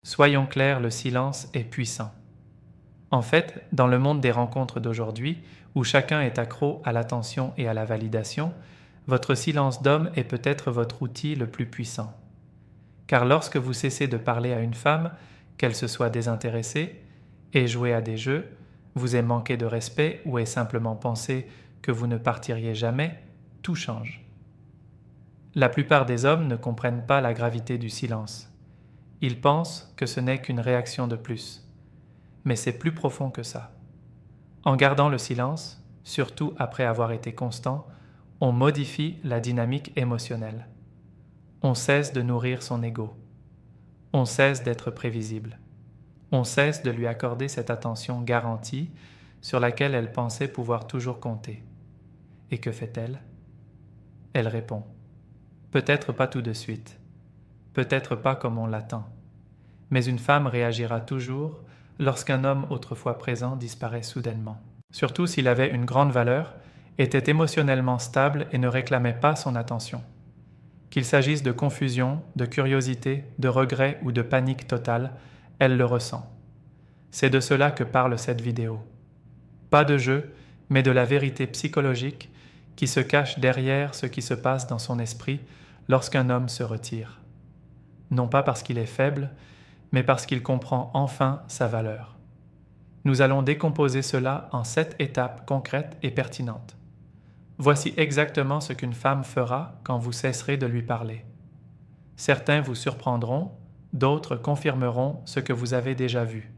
Soyons clairs, le silence est puissant. En fait, dans le monde des rencontres d'aujourd'hui, où chacun est accro à l'attention et à la validation, votre silence d'homme est peut-être votre outil le plus puissant. Car lorsque vous cessez de parler à une femme, qu'elle se soit désintéressée, ait joué à des jeux, vous ait manqué de respect ou ait simplement pensé que vous ne partiriez jamais, tout change. La plupart des hommes ne comprennent pas la gravité du silence. Ils pensent que ce n'est qu'une réaction de plus. Mais c'est plus profond que ça. En gardant le silence, surtout après avoir été constant, on modifie la dynamique émotionnelle. On cesse de nourrir son ego. On cesse d'être prévisible. On cesse de lui accorder cette attention garantie sur laquelle elle pensait pouvoir toujours compter. Et que fait-elle? Elle répond. Peut-être pas tout de suite. Peut-être pas comme on l'attend. Mais une femme réagira toujours lorsqu'un homme autrefois présent disparaît soudainement. Surtout s'il avait une grande valeur, était émotionnellement stable et ne réclamait pas son attention. Qu'il s'agisse de confusion, de curiosité, de regret ou de panique totale, elle le ressent. C'est de cela que parle cette vidéo. Pas de jeu, mais de la vérité psychologique qui se cache derrière ce qui se passe dans son esprit lorsqu'un homme se retire. Non pas parce qu'il est faible, mais parce qu'il comprend enfin sa valeur. Nous allons décomposer cela en 7 étapes concrètes et pertinentes. Voici exactement ce qu'une femme fera quand vous cesserez de lui parler. Certains vous surprendront, d'autres confirmeront ce que vous avez déjà vu.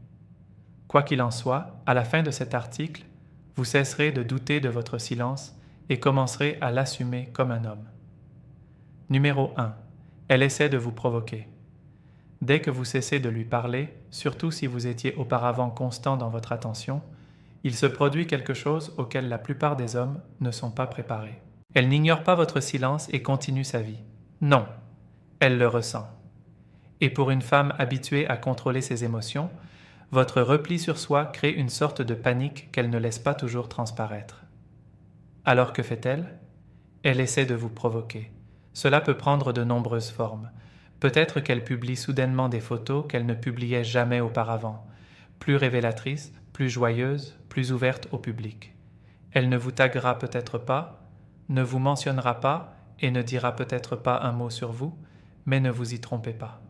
Quoi qu'il en soit, à la fin de cet article, vous cesserez de douter de votre silence et commencerez à l'assumer comme un homme. Numéro 1. Elle essaie de vous provoquer. Dès que vous cessez de lui parler, surtout si vous étiez auparavant constant dans votre attention, il se produit quelque chose auquel la plupart des hommes ne sont pas préparés. Elle n'ignore pas votre silence et continue sa vie. Non, elle le ressent. Et pour une femme habituée à contrôler ses émotions, votre repli sur soi crée une sorte de panique qu'elle ne laisse pas toujours transparaître. Alors que fait-elle? Elle essaie de vous provoquer. Cela peut prendre de nombreuses formes. Peut-être qu'elle publie soudainement des photos qu'elle ne publiait jamais auparavant, plus révélatrices, plus joyeuses, plus ouvertes au public. Elle ne vous taguera peut-être pas, ne vous mentionnera pas et ne dira peut-être pas un mot sur vous, mais ne vous y trompez pas.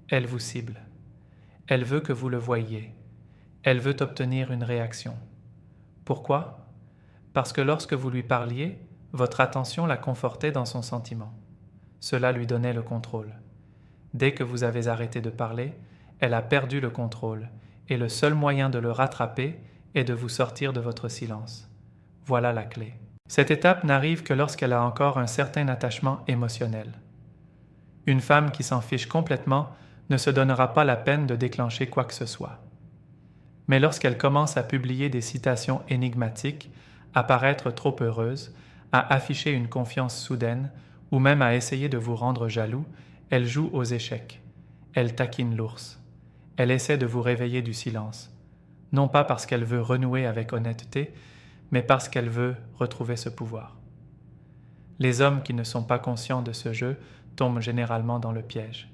Elle vous cible. Elle veut que vous le voyiez. Elle veut obtenir une réaction. Pourquoi? Parce que lorsque vous lui parliez, votre attention la confortait dans son sentiment. Cela lui donnait le contrôle. Dès que vous avez arrêté de parler, elle a perdu le contrôle, et le seul moyen de le rattraper est de vous sortir de votre silence. Voilà la clé. Cette étape n'arrive que lorsqu'elle a encore un certain attachement émotionnel. Une femme qui s'en fiche complètement ne se donnera pas la peine de déclencher quoi que ce soit. Mais lorsqu'elle commence à publier des citations énigmatiques, à paraître trop heureuse, à afficher une confiance soudaine, ou même à essayer de vous rendre jaloux, elle joue aux échecs. Elle taquine l'ours. Elle essaie de vous réveiller du silence. Non pas parce qu'elle veut renouer avec honnêteté, mais parce qu'elle veut retrouver ce pouvoir. Les hommes qui ne sont pas conscients de ce jeu tombent généralement dans le piège.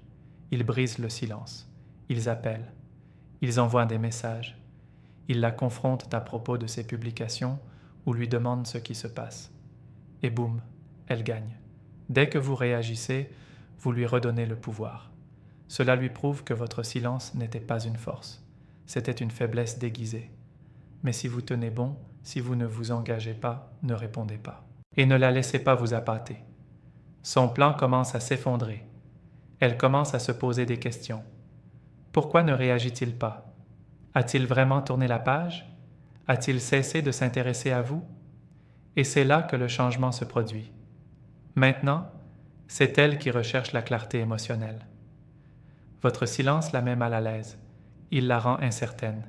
Ils brisent le silence. Ils appellent. Ils envoient des messages. Ils la confrontent à propos de ses publications ou lui demandent ce qui se passe. Et boum, elle gagne. Dès que vous réagissez, vous lui redonnez le pouvoir. Cela lui prouve que votre silence n'était pas une force. C'était une faiblesse déguisée. Mais si vous tenez bon, si vous ne vous engagez pas, ne répondez pas. Et ne la laissez pas vous appâter. Son plan commence à s'effondrer. Elle commence à se poser des questions. Pourquoi ne réagit-il pas? A-t-il vraiment tourné la page? A-t-il cessé de s'intéresser à vous? Et c'est là que le changement se produit. Maintenant, c'est elle qui recherche la clarté émotionnelle. Votre silence la met mal à l'aise. Il la rend incertaine.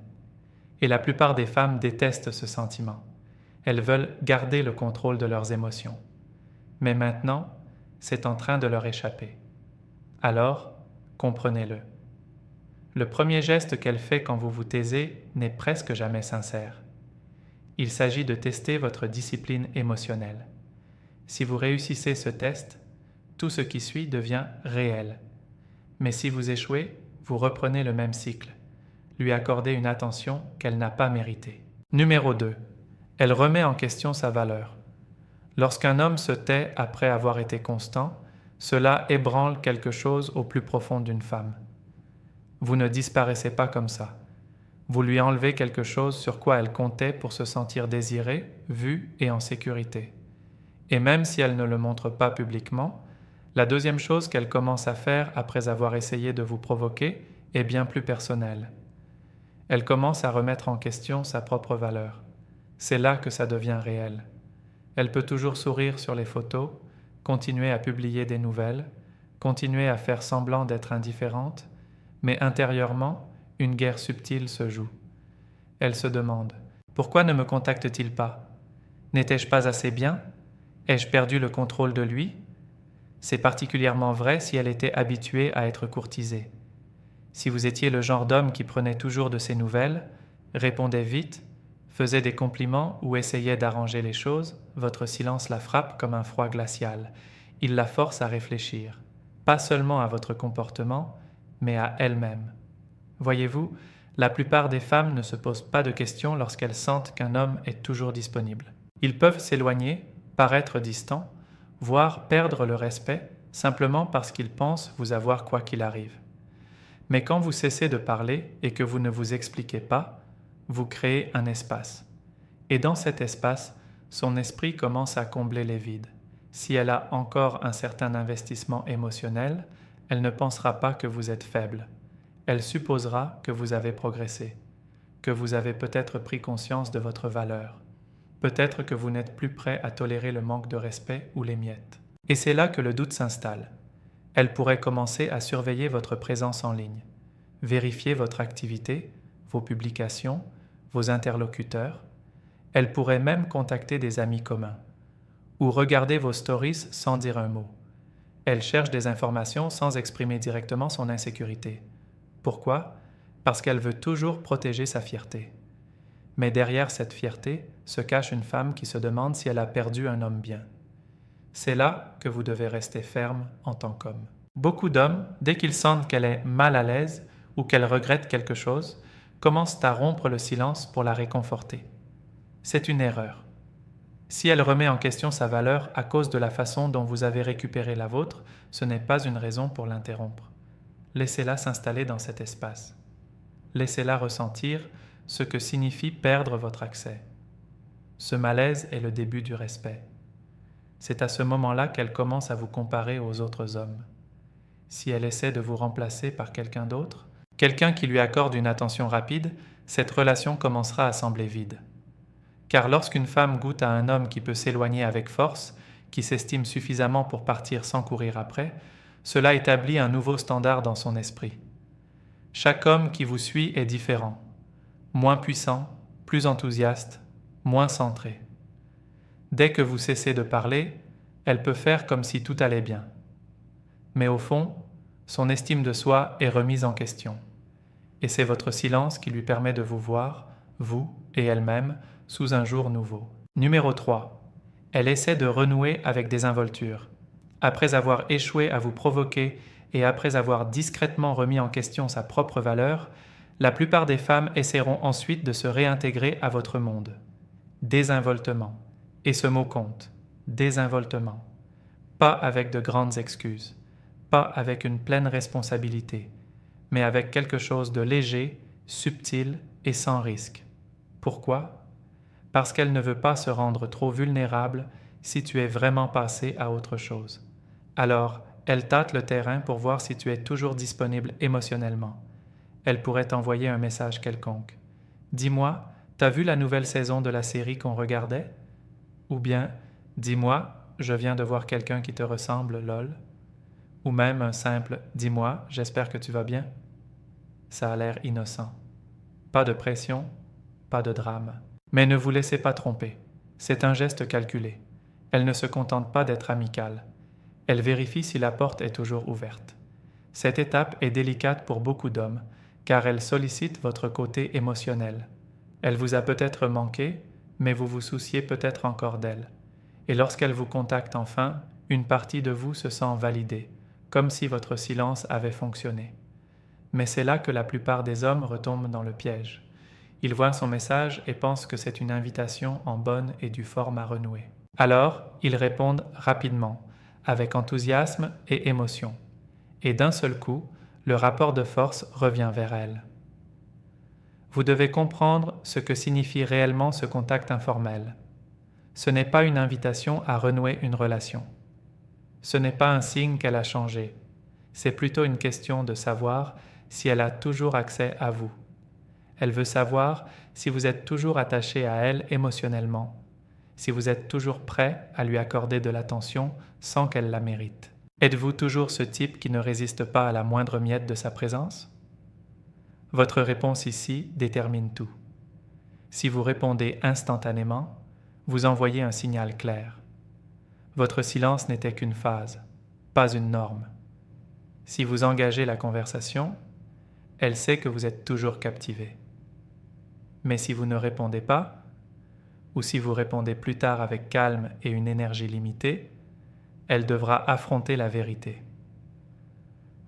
Et la plupart des femmes détestent ce sentiment. Elles veulent garder le contrôle de leurs émotions. Mais maintenant, c'est en train de leur échapper. Alors, comprenez-le. Le premier geste qu'elle fait quand vous vous taisez n'est presque jamais sincère. Il s'agit de tester votre discipline émotionnelle. Si vous réussissez ce test, tout ce qui suit devient réel. Mais si vous échouez, vous reprenez le même cycle. Lui accorder une attention qu'elle n'a pas méritée. Numéro 2. Elle remet en question sa valeur. Lorsqu'un homme se tait après avoir été constant, cela ébranle quelque chose au plus profond d'une femme. Vous ne disparaissez pas comme ça. Vous lui enlevez quelque chose sur quoi elle comptait pour se sentir désirée, vue et en sécurité. Et même si elle ne le montre pas publiquement, la deuxième chose qu'elle commence à faire après avoir essayé de vous provoquer est bien plus personnelle. Elle commence à remettre en question sa propre valeur. C'est là que ça devient réel. Elle peut toujours sourire sur les photos, continuer à publier des nouvelles, continuer à faire semblant d'être indifférente, mais intérieurement, une guerre subtile se joue. Elle se demande « Pourquoi ne me contacte-t-il pas? N'étais-je pas assez bien? Ai-je perdu le contrôle de lui ?» C'est particulièrement vrai si elle était habituée à être courtisée. Si vous étiez le genre d'homme qui prenait toujours de ses nouvelles, répondait vite, faisait des compliments ou essayait d'arranger les choses, votre silence la frappe comme un froid glacial. Il la force à réfléchir, pas seulement à votre comportement, mais à elle-même. Voyez-vous, la plupart des femmes ne se posent pas de questions lorsqu'elles sentent qu'un homme est toujours disponible. Ils peuvent s'éloigner, paraître distants, voire perdre le respect simplement parce qu'ils pensent vous avoir quoi qu'il arrive. Mais quand vous cessez de parler et que vous ne vous expliquez pas, vous créez un espace. Et dans cet espace, son esprit commence à combler les vides. Si elle a encore un certain investissement émotionnel, elle ne pensera pas que vous êtes faible. Elle supposera que vous avez progressé, que vous avez peut-être pris conscience de votre valeur. Peut-être que vous n'êtes plus prêt à tolérer le manque de respect ou les miettes. Et c'est là que le doute s'installe. Elle pourrait commencer à surveiller votre présence en ligne, vérifier votre activité, vos publications, vos interlocuteurs. Elle pourrait même contacter des amis communs ou regarder vos stories sans dire un mot. Elle cherche des informations sans exprimer directement son insécurité. Pourquoi? Parce qu'elle veut toujours protéger sa fierté. Mais derrière cette fierté se cache une femme qui se demande si elle a perdu un homme bien. C'est là que vous devez rester ferme en tant qu'homme. Beaucoup d'hommes, dès qu'ils sentent qu'elle est mal à l'aise ou qu'elle regrette quelque chose, commencent à rompre le silence pour la réconforter. C'est une erreur. Si elle remet en question sa valeur à cause de la façon dont vous avez récupéré la vôtre, ce n'est pas une raison pour l'interrompre. Laissez-la s'installer dans cet espace. Laissez-la ressentir ce que signifie perdre votre accès. Ce malaise est le début du respect. C'est à ce moment-là qu'elle commence à vous comparer aux autres hommes. Si elle essaie de vous remplacer par quelqu'un d'autre, quelqu'un qui lui accorde une attention rapide, cette relation commencera à sembler vide. Car lorsqu'une femme goûte à un homme qui peut s'éloigner avec force, qui s'estime suffisamment pour partir sans courir après, cela établit un nouveau standard dans son esprit. Chaque homme qui vous suit est différent, moins puissant, plus enthousiaste, moins centré. Dès que vous cessez de parler, elle peut faire comme si tout allait bien. Mais au fond, son estime de soi est remise en question. Et c'est votre silence qui lui permet de vous voir, vous et elle-même, sous un jour nouveau. Numéro 3. Elle essaie de renouer avec désinvolture. Après avoir échoué à vous provoquer et après avoir discrètement remis en question sa propre valeur, la plupart des femmes essaieront ensuite de se réintégrer à votre monde. Désinvoltement. Et ce mot compte. Désinvoltement. Pas avec de grandes excuses, pas avec une pleine responsabilité, mais avec quelque chose de léger, subtil et sans risque. Pourquoi? Parce qu'elle ne veut pas se rendre trop vulnérable si tu es vraiment passé à autre chose. Alors, elle tâte le terrain pour voir si tu es toujours disponible émotionnellement. Elle pourrait t'envoyer un message quelconque. Dis-moi, t'as vu la nouvelle saison de la série qu'on regardait? Ou bien, dis-moi, je viens de voir quelqu'un qui te ressemble, lol. Ou même un simple dis-moi, j'espère que tu vas bien. Ça a l'air innocent. Pas de pression, pas de drame. Mais ne vous laissez pas tromper. C'est un geste calculé. Elle ne se contente pas d'être amicale. Elle vérifie si la porte est toujours ouverte. Cette étape est délicate pour beaucoup d'hommes, car elle sollicite votre côté émotionnel. Elle vous a peut-être manqué, mais vous vous souciez peut-être encore d'elle. Et lorsqu'elle vous contacte enfin, une partie de vous se sent validée, comme si votre silence avait fonctionné. Mais c'est là que la plupart des hommes retombent dans le piège. Ils voient son message et pensent que c'est une invitation en bonne et due forme à renouer. Alors, ils répondent rapidement, avec enthousiasme et émotion. Et d'un seul coup, le rapport de force revient vers elle. Vous devez comprendre ce que signifie réellement ce contact informel. Ce n'est pas une invitation à renouer une relation. Ce n'est pas un signe qu'elle a changé. C'est plutôt une question de savoir si elle a toujours accès à vous. Elle veut savoir si vous êtes toujours attaché à elle émotionnellement, si vous êtes toujours prêt à lui accorder de l'attention sans qu'elle la mérite. Êtes-vous toujours ce type qui ne résiste pas à la moindre miette de sa présence? Votre réponse ici détermine tout. Si vous répondez instantanément, vous envoyez un signal clair. Votre silence n'était qu'une phase, pas une norme. Si vous engagez la conversation, elle sait que vous êtes toujours captivé. Mais si vous ne répondez pas, ou si vous répondez plus tard avec calme et une énergie limitée, elle devra affronter la vérité.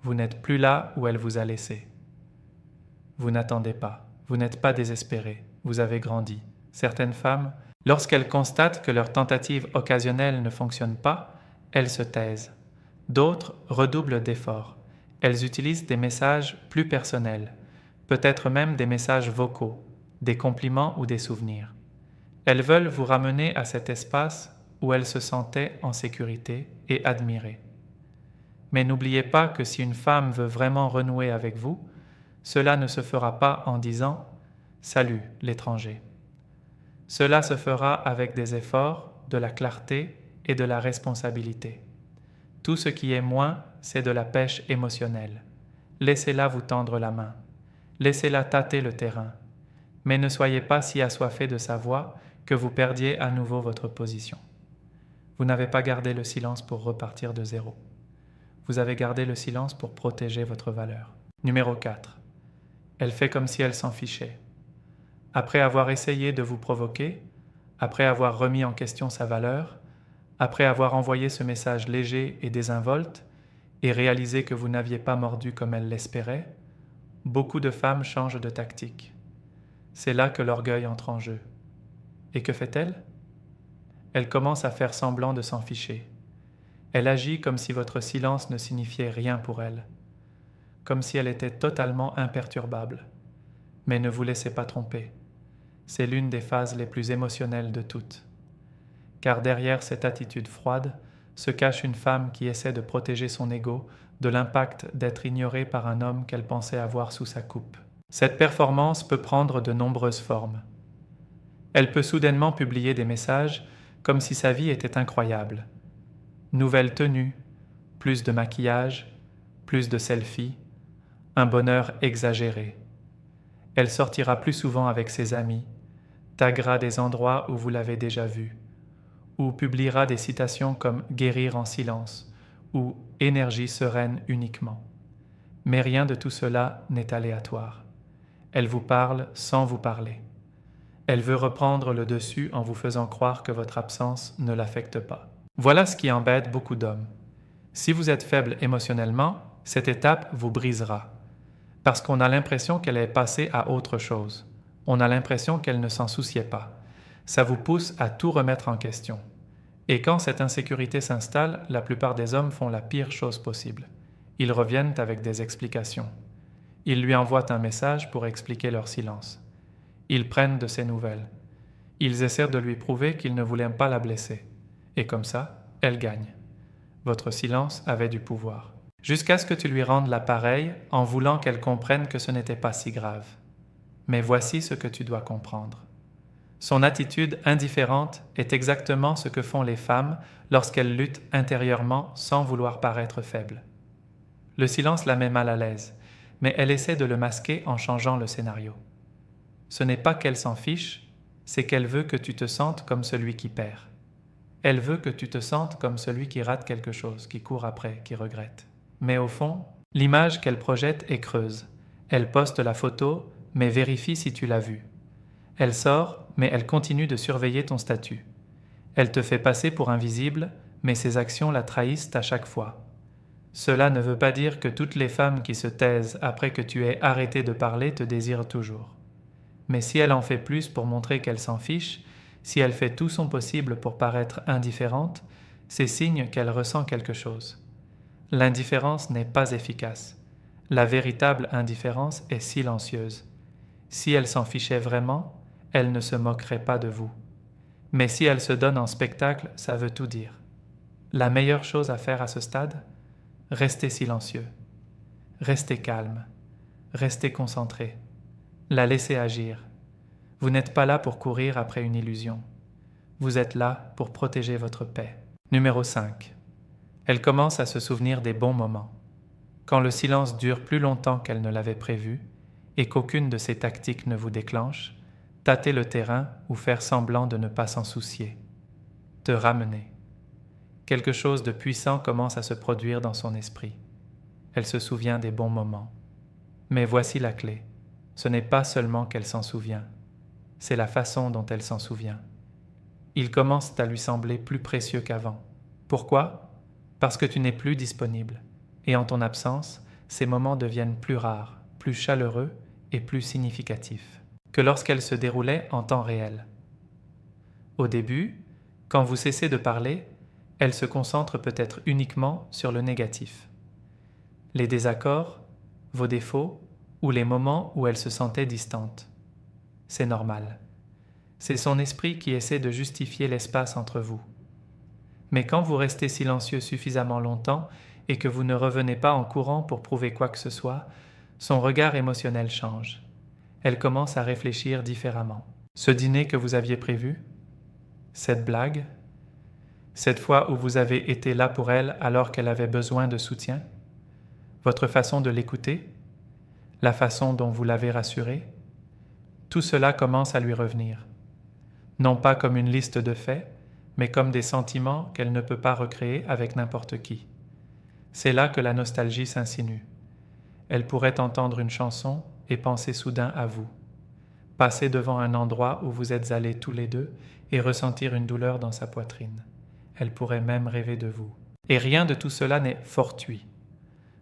Vous n'êtes plus là où elle vous a laissé. Vous n'attendez pas, vous n'êtes pas désespéré, vous avez grandi. Certaines femmes, lorsqu'elles constatent que leur tentative occasionnelle ne fonctionne pas, elles se taisent. D'autres redoublent d'efforts. Elles utilisent des messages plus personnels, peut-être même des messages vocaux, des compliments ou des souvenirs. Elles veulent vous ramener à cet espace où elles se sentaient en sécurité et admirées. Mais n'oubliez pas que si une femme veut vraiment renouer avec vous, cela ne se fera pas en disant « Salut, l'étranger ». Cela se fera avec des efforts, de la clarté et de la responsabilité. Tout ce qui est moins, c'est de la pêche émotionnelle. Laissez-la vous tendre la main. Laissez-la tâter le terrain. Mais ne soyez pas si assoiffé de sa voix que vous perdiez à nouveau votre position. Vous n'avez pas gardé le silence pour repartir de zéro. Vous avez gardé le silence pour protéger votre valeur. Numéro 4. Elle fait comme si elle s'en fichait. Après avoir essayé de vous provoquer, après avoir remis en question sa valeur, après avoir envoyé ce message léger et désinvolte, et réalisé que vous n'aviez pas mordu comme elle l'espérait, beaucoup de femmes changent de tactique. C'est là que l'orgueil entre en jeu. Et que fait-elle? Elle commence à faire semblant de s'en ficher. Elle agit comme si votre silence ne signifiait rien pour elle, comme si elle était totalement imperturbable. Mais ne vous laissez pas tromper. C'est l'une des phases les plus émotionnelles de toutes. Car derrière cette attitude froide se cache une femme qui essaie de protéger son ego de l'impact d'être ignorée par un homme qu'elle pensait avoir sous sa coupe. Cette performance peut prendre de nombreuses formes. Elle peut soudainement publier des messages comme si sa vie était incroyable. Nouvelle tenue, plus de maquillage, plus de selfies, un bonheur exagéré. Elle sortira plus souvent avec ses amis, taguera des endroits où vous l'avez déjà vu, ou publiera des citations comme « guérir en silence » ou « énergie sereine uniquement ». Mais rien de tout cela n'est aléatoire. Elle vous parle sans vous parler. Elle veut reprendre le dessus en vous faisant croire que votre absence ne l'affecte pas. Voilà ce qui embête beaucoup d'hommes. Si vous êtes faible émotionnellement, cette étape vous brisera. Parce qu'on a l'impression qu'elle est passée à autre chose. On a l'impression qu'elle ne s'en souciait pas. Ça vous pousse à tout remettre en question. Et quand cette insécurité s'installe, la plupart des hommes font la pire chose possible. Ils reviennent avec des explications. Ils lui envoient un message pour expliquer leur silence. Ils prennent de ses nouvelles. Ils essaient de lui prouver qu'ils ne voulaient pas la blesser. Et comme ça, elle gagne. Votre silence avait du pouvoir. Jusqu'à ce que tu lui rendes l'appareil en voulant qu'elle comprenne que ce n'était pas si grave. Mais voici ce que tu dois comprendre. Son attitude indifférente est exactement ce que font les femmes lorsqu'elles luttent intérieurement sans vouloir paraître faibles. Le silence la met mal à l'aise, mais elle essaie de le masquer en changeant le scénario. Ce n'est pas qu'elle s'en fiche, c'est qu'elle veut que tu te sentes comme celui qui perd. Elle veut que tu te sentes comme celui qui rate quelque chose, qui court après, qui regrette. Mais au fond, l'image qu'elle projette est creuse. Elle poste la photo, mais vérifie si tu l'as vue. Elle sort, mais elle continue de surveiller ton statut. Elle te fait passer pour invisible, mais ses actions la trahissent à chaque fois. Cela ne veut pas dire que toutes les femmes qui se taisent après que tu aies arrêté de parler te désirent toujours. Mais si elle en fait plus pour montrer qu'elle s'en fiche, si elle fait tout son possible pour paraître indifférente, c'est signe qu'elle ressent quelque chose. L'indifférence n'est pas efficace. La véritable indifférence est silencieuse. Si elle s'en fichait vraiment, elle ne se moquerait pas de vous. Mais si elle se donne en spectacle, ça veut tout dire. La meilleure chose à faire à ce stade? Restez silencieux. Restez calme. Restez concentré. La laissez agir. Vous n'êtes pas là pour courir après une illusion. Vous êtes là pour protéger votre paix. Numéro 5. Elle commence à se souvenir des bons moments. Quand le silence dure plus longtemps qu'elle ne l'avait prévu et qu'aucune de ces tactiques ne vous déclenche, tâter le terrain ou faire semblant de ne pas s'en soucier. Te ramener. Quelque chose de puissant commence à se produire dans son esprit. Elle se souvient des bons moments. Mais voici la clé. Ce n'est pas seulement qu'elle s'en souvient, c'est la façon dont elle s'en souvient. Ils commencent à lui sembler plus précieux qu'avant. Pourquoi? Parce que tu n'es plus disponible. Et en ton absence, ces moments deviennent plus rares, plus chaleureux et plus significatifs que lorsqu'elles se déroulaient en temps réel. Au début, quand vous cessez de parler, elle se concentre peut-être uniquement sur le négatif. Les désaccords, vos défauts ou les moments où elle se sentait distante. C'est normal. C'est son esprit qui essaie de justifier l'espace entre vous. Mais quand vous restez silencieux suffisamment longtemps et que vous ne revenez pas en courant pour prouver quoi que ce soit, son regard émotionnel change. Elle commence à réfléchir différemment. Ce dîner que vous aviez prévu? Cette blague? Cette fois où vous avez été là pour elle alors qu'elle avait besoin de soutien? Votre façon de l'écouter? La façon dont vous l'avez rassurée? Tout cela commence à lui revenir. Non pas comme une liste de faits, mais comme des sentiments qu'elle ne peut pas recréer avec n'importe qui. C'est là que la nostalgie s'insinue. Elle pourrait entendre une chanson et penser soudain à vous. Passer devant un endroit où vous êtes allés tous les deux et ressentir une douleur dans sa poitrine. Elle pourrait même rêver de vous. Et rien de tout cela n'est fortuit.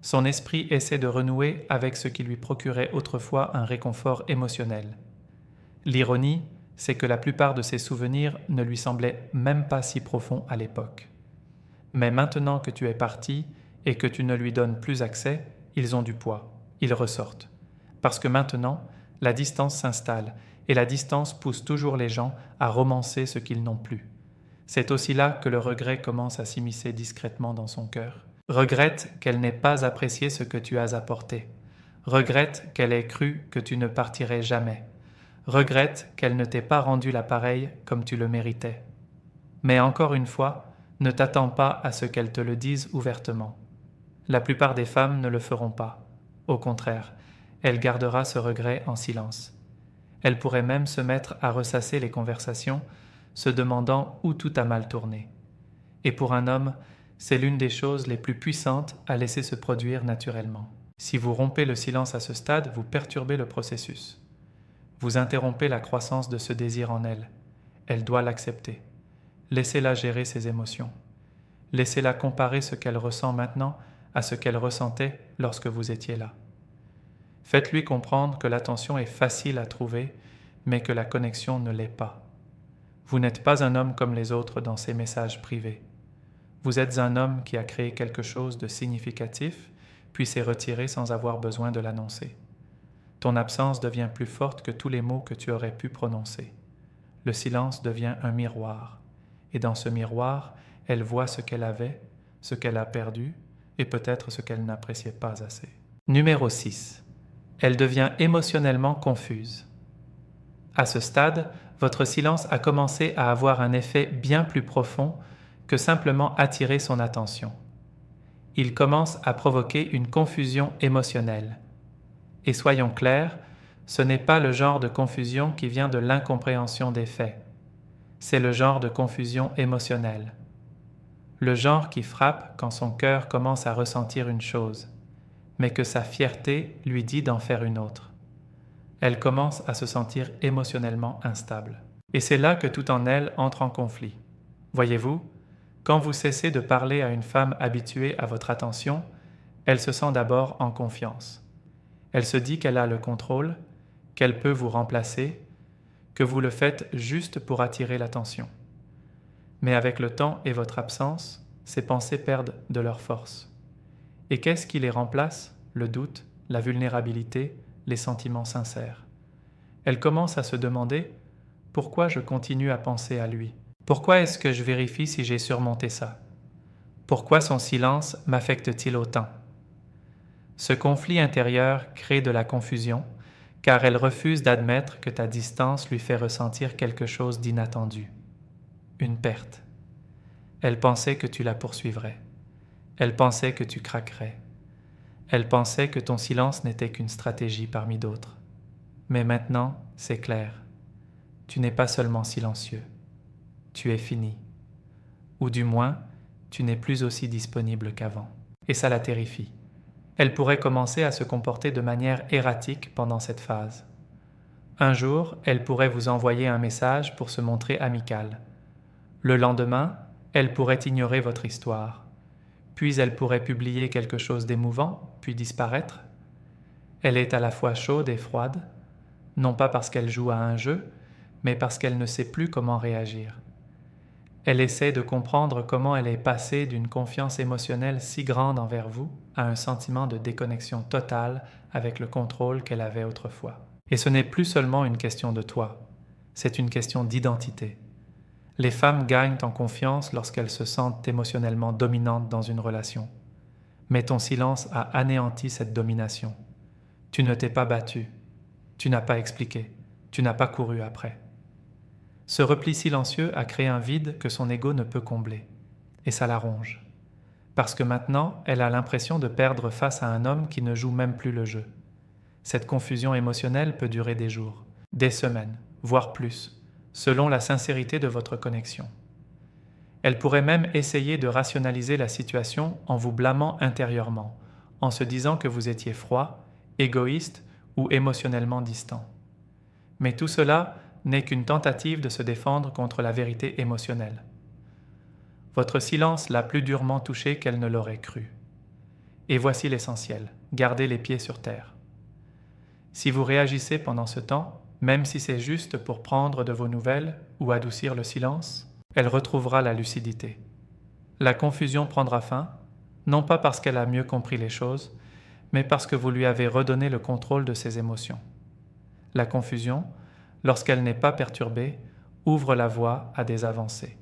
Son esprit essaie de renouer avec ce qui lui procurait autrefois un réconfort émotionnel. L'ironie, c'est que la plupart de ses souvenirs ne lui semblaient même pas si profonds à l'époque. Mais maintenant que tu es parti et que tu ne lui donnes plus accès, ils ont du poids, ils ressortent. Parce que maintenant, la distance s'installe et la distance pousse toujours les gens à romancer ce qu'ils n'ont plus. C'est aussi là que le regret commence à s'immiscer discrètement dans son cœur. Regrette qu'elle n'ait pas apprécié ce que tu as apporté. Regrette qu'elle ait cru que tu ne partirais jamais. Regrette qu'elle ne t'ait pas rendu l'appareil comme tu le méritais. Mais encore une fois, ne t'attends pas à ce qu'elle te le dise ouvertement. La plupart des femmes ne le feront pas. Au contraire, elle gardera ce regret en silence. Elle pourrait même se mettre à ressasser les conversations, se demandant où tout a mal tourné. Et pour un homme, c'est l'une des choses les plus puissantes à laisser se produire naturellement. Si vous rompez le silence à ce stade, vous perturbez le processus. Vous interrompez la croissance de ce désir en elle. Elle doit l'accepter. Laissez-la gérer ses émotions. Laissez-la comparer ce qu'elle ressent maintenant à ce qu'elle ressentait lorsque vous étiez là. Faites-lui comprendre que l'attention est facile à trouver, mais que la connexion ne l'est pas. Vous n'êtes pas un homme comme les autres dans ces messages privés. Vous êtes un homme qui a créé quelque chose de significatif, puis s'est retiré sans avoir besoin de l'annoncer. Ton absence devient plus forte que tous les mots que tu aurais pu prononcer. Le silence devient un miroir, et dans ce miroir, elle voit ce qu'elle avait, ce qu'elle a perdu, et peut-être ce qu'elle n'appréciait pas assez. Numéro 6. Elle devient émotionnellement confuse. À ce stade, votre silence a commencé à avoir un effet bien plus profond que simplement attirer son attention. Il commence à provoquer une confusion émotionnelle. Et soyons clairs, ce n'est pas le genre de confusion qui vient de l'incompréhension des faits. C'est le genre de confusion émotionnelle. Le genre qui frappe quand son cœur commence à ressentir une chose, mais que sa fierté lui dit d'en faire une autre. Elle commence à se sentir émotionnellement instable. Et c'est là que tout en elle entre en conflit. Voyez-vous, quand vous cessez de parler à une femme habituée à votre attention, Elle se sent d'abord en confiance. Elle se dit qu'elle a le contrôle, qu'elle peut vous remplacer, que vous le faites juste pour attirer l'attention. Mais avec le temps et votre absence, ces pensées perdent de leur force. Et qu'est-ce qui les remplace? Le doute, la vulnérabilité, les sentiments sincères. Elle commence à se demander « Pourquoi je continue à penser à lui? Pourquoi est-ce que je vérifie si j'ai surmonté ça? Pourquoi son silence m'affecte-t-il autant ?» Ce conflit intérieur crée de la confusion, car elle refuse d'admettre que ta distance lui fait ressentir quelque chose d'inattendu, une perte. Elle pensait que tu la poursuivrais. Elle pensait que tu craquerais. Elle pensait que ton silence n'était qu'une stratégie parmi d'autres. Mais maintenant, c'est clair. Tu n'es pas seulement silencieux. Tu es fini. Ou du moins, tu n'es plus aussi disponible qu'avant. Et ça la terrifie. Elle pourrait commencer à se comporter de manière erratique pendant cette phase. Un jour, elle pourrait vous envoyer un message pour se montrer amicale. Le lendemain, elle pourrait ignorer votre histoire. Puis elle pourrait publier quelque chose d'émouvant, puis disparaître. Elle est à la fois chaude et froide, non pas parce qu'elle joue à un jeu, mais parce qu'elle ne sait plus comment réagir. Elle essaie de comprendre comment elle est passée d'une confiance émotionnelle si grande envers vous à un sentiment de déconnexion totale avec le contrôle qu'elle avait autrefois. Et ce n'est plus seulement une question de toi, c'est une question d'identité. Les femmes gagnent en confiance lorsqu'elles se sentent émotionnellement dominantes dans une relation. Mais ton silence a anéanti cette domination. Tu ne t'es pas battu, tu n'as pas expliqué, tu n'as pas couru après. Ce repli silencieux a créé un vide que son ego ne peut combler. Et ça la ronge. Parce que maintenant, elle a l'impression de perdre face à un homme qui ne joue même plus le jeu. Cette confusion émotionnelle peut durer des jours, des semaines, voire plus, selon la sincérité de votre connexion. Elle pourrait même essayer de rationaliser la situation en vous blâmant intérieurement, en se disant que vous étiez froid, égoïste ou émotionnellement distant. Mais tout cela n'est qu'une tentative de se défendre contre la vérité émotionnelle. Votre silence l'a plus durement touchée qu'elle ne l'aurait cru. Et voici l'essentiel, gardez les pieds sur terre. Si vous réagissez pendant ce temps, même si c'est juste pour prendre de vos nouvelles ou adoucir le silence, elle retrouvera la lucidité. La confusion prendra fin, non pas parce qu'elle a mieux compris les choses, mais parce que vous lui avez redonné le contrôle de ses émotions. La confusion, lorsqu'elle n'est pas perturbée, ouvre la voie à des avancées.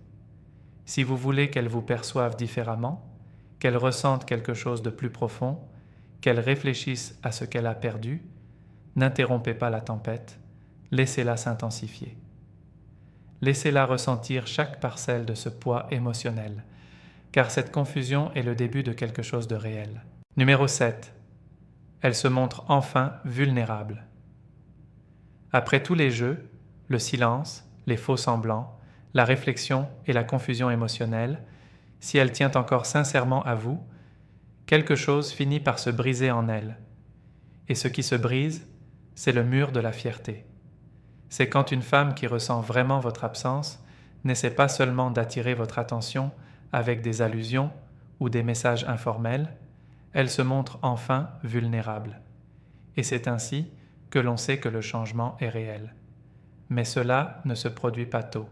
Si vous voulez qu'elle vous perçoive différemment, qu'elle ressente quelque chose de plus profond, qu'elle réfléchisse à ce qu'elle a perdu, n'interrompez pas la tempête, laissez-la s'intensifier. Laissez-la ressentir chaque parcelle de ce poids émotionnel, car cette confusion est le début de quelque chose de réel. Numéro 7. Elle se montre enfin vulnérable. Après tous les jeux, le silence, les faux semblants, la réflexion et la confusion émotionnelle, si elle tient encore sincèrement à vous, quelque chose finit par se briser en elle. Et ce qui se brise, c'est le mur de la fierté. C'est quand une femme qui ressent vraiment votre absence n'essaie pas seulement d'attirer votre attention avec des allusions ou des messages informels, elle se montre enfin vulnérable. Et c'est ainsi que l'on sait que le changement est réel. Mais cela ne se produit pas tôt.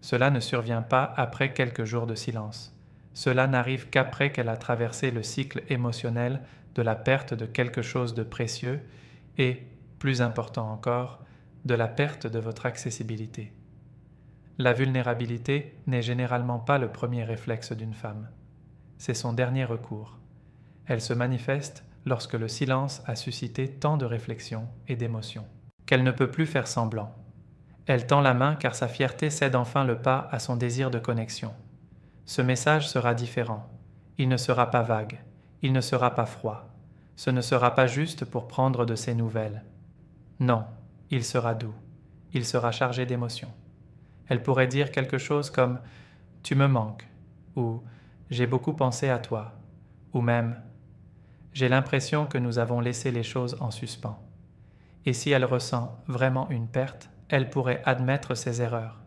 Cela ne survient pas après quelques jours de silence. Cela n'arrive qu'après qu'elle a traversé le cycle émotionnel de la perte de quelque chose de précieux et, plus important encore, de la perte de votre accessibilité. La vulnérabilité n'est généralement pas le premier réflexe d'une femme. C'est son dernier recours. Elle se manifeste lorsque le silence a suscité tant de réflexions et d'émotions qu'elle ne peut plus faire semblant. Elle tend la main car sa fierté cède enfin le pas à son désir de connexion. Ce message sera différent. Il ne sera pas vague. Il ne sera pas froid. Ce ne sera pas juste pour prendre de ses nouvelles. Non, il sera doux. Il sera chargé d'émotions. Elle pourrait dire quelque chose comme « Tu me manques » ou « J'ai beaucoup pensé à toi » ou même « J'ai l'impression que nous avons laissé les choses en suspens ». Et si elle ressent vraiment une perte, elle pourrait admettre ses erreurs.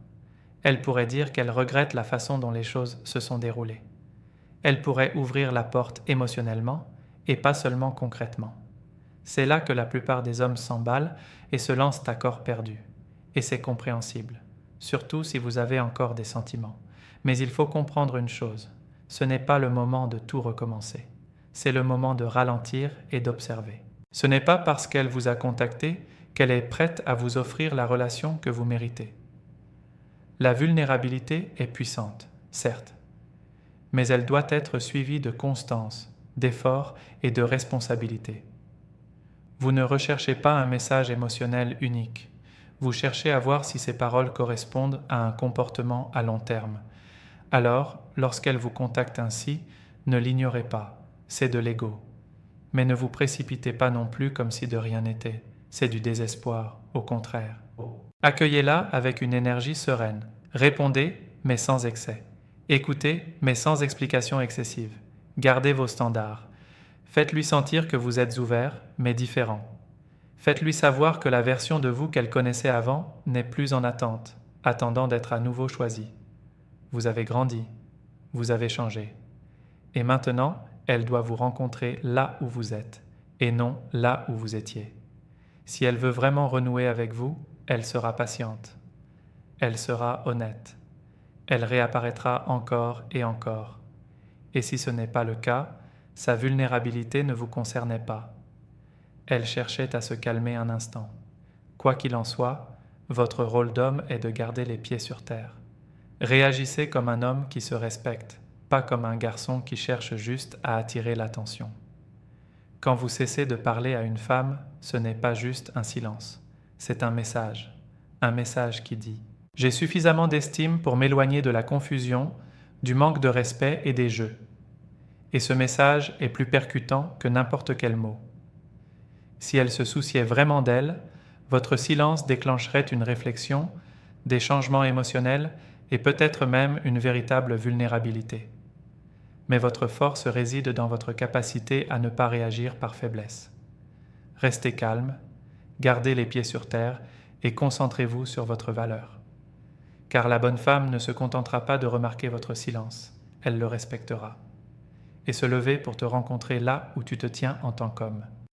Elle pourrait dire qu'elle regrette la façon dont les choses se sont déroulées. Elle pourrait ouvrir la porte émotionnellement et pas seulement concrètement. C'est là que la plupart des hommes s'emballent et se lancent à corps perdu. Et c'est compréhensible, surtout si vous avez encore des sentiments. Mais il faut comprendre une chose, ce n'est pas le moment de tout recommencer. C'est le moment de ralentir et d'observer. Ce n'est pas parce qu'elle vous a contacté qu'elle est prête à vous offrir la relation que vous méritez. La vulnérabilité est puissante, certes, mais elle doit être suivie de constance, d'effort et de responsabilité. Vous ne recherchez pas un message émotionnel unique. Vous cherchez à voir si ces paroles correspondent à un comportement à long terme. Alors, lorsqu'elle vous contacte ainsi, ne l'ignorez pas, c'est de l'ego. Mais ne vous précipitez pas non plus comme si de rien n'était, c'est du désespoir, au contraire. Accueillez-la avec une énergie sereine. Répondez, mais sans excès. Écoutez, mais sans explication excessive. Gardez vos standards. Faites-lui sentir que vous êtes ouvert, mais différent. Faites-lui savoir que la version de vous qu'elle connaissait avant n'est plus en attente, attendant d'être à nouveau choisie. Vous avez grandi, vous avez changé. Et maintenant, elle doit vous rencontrer là où vous êtes, et non là où vous étiez. Si elle veut vraiment renouer avec vous, elle sera patiente. Elle sera honnête. Elle réapparaîtra encore et encore. Et si ce n'est pas le cas, sa vulnérabilité ne vous concernait pas. Elle cherchait à se calmer un instant. Quoi qu'il en soit, votre rôle d'homme est de garder les pieds sur terre. Réagissez comme un homme qui se respecte, pas comme un garçon qui cherche juste à attirer l'attention. Quand vous cessez de parler à une femme, ce n'est pas juste un silence, c'est un message qui dit « J'ai suffisamment d'estime pour m'éloigner de la confusion, du manque de respect et des jeux. » Et ce message est plus percutant que n'importe quel mot. Si elle se souciait vraiment d'elle, votre silence déclencherait une réflexion, des changements émotionnels et peut-être même une véritable vulnérabilité. Mais votre force réside dans votre capacité à ne pas réagir par faiblesse. Restez calme, gardez les pieds sur terre et concentrez-vous sur votre valeur. Car la bonne femme ne se contentera pas de remarquer votre silence, elle le respectera. Et se lever pour te rencontrer là où tu te tiens en tant qu'homme.